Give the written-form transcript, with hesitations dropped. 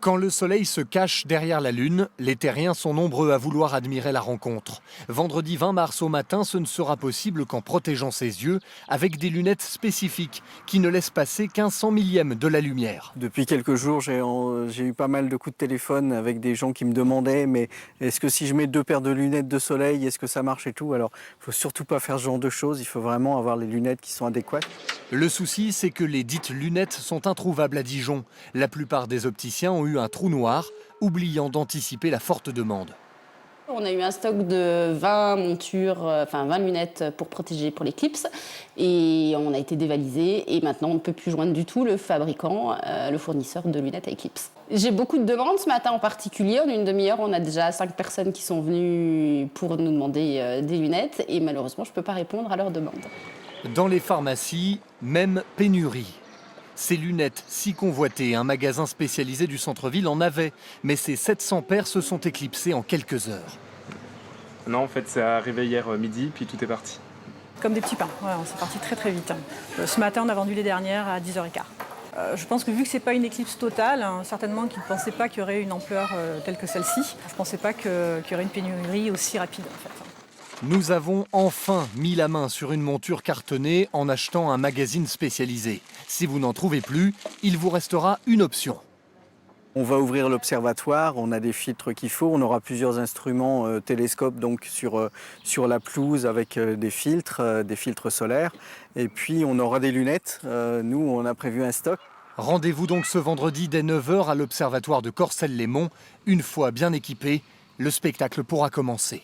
Quand le soleil se cache derrière la lune, les terriens sont nombreux à vouloir admirer la rencontre. Vendredi 20 mars au matin, ce ne sera possible qu'en protégeant ses yeux avec des lunettes spécifiques qui ne laissent passer qu'un 100 millième de la lumière. Depuis quelques jours, j'ai eu pas mal de coups de téléphone avec des gens qui me demandaient mais est-ce que si je mets 2 paires de lunettes de soleil, est-ce que ça marche et tout? Alors, il ne faut surtout pas faire ce genre de choses, il faut vraiment avoir les lunettes qui sont adéquates. Le souci, c'est que les dites lunettes sont introuvables à Dijon. La plupart des opticiens ont eu un trou noir, oubliant d'anticiper la forte demande. On a eu un stock de 20 montures, 20 lunettes pour protéger pour l'éclipse. Et on a été dévalisé. Et maintenant, on ne peut plus joindre du tout le fabricant, le fournisseur de lunettes à éclipse. J'ai beaucoup de demandes ce matin en particulier. En une demi-heure, on a déjà 5 personnes qui sont venues pour nous demander des lunettes. Et malheureusement, je ne peux pas répondre à leurs demandes. Dans les pharmacies, même pénurie. Ces lunettes si convoitées, un magasin spécialisé du centre-ville en avait, mais ces 700 paires se sont éclipsées en quelques heures. Non, en fait, c'est arrivé hier midi, puis tout est parti. Comme des petits pains, ouais, c'est parti très très vite. Ce matin, on a vendu les dernières à 10h15. Je pense que vu que ce n'est pas une éclipse totale, certainement qu'ils ne pensaient pas qu'il y aurait une ampleur telle que celle-ci. Je ne pensais pas qu'il y aurait une pénurie aussi rapide en fait. Nous avons enfin mis la main sur une monture cartonnée en achetant un magazine spécialisé. Si vous n'en trouvez plus, il vous restera une option. On va ouvrir l'observatoire, on a des filtres qu'il faut, on aura plusieurs instruments télescopes donc sur la pelouse avec des filtres solaires. Et puis on aura des lunettes, nous on a prévu un stock. Rendez-vous donc ce vendredi dès 9 h à l'observatoire de Corcelles-les-Monts. Une fois bien équipé, le spectacle pourra commencer.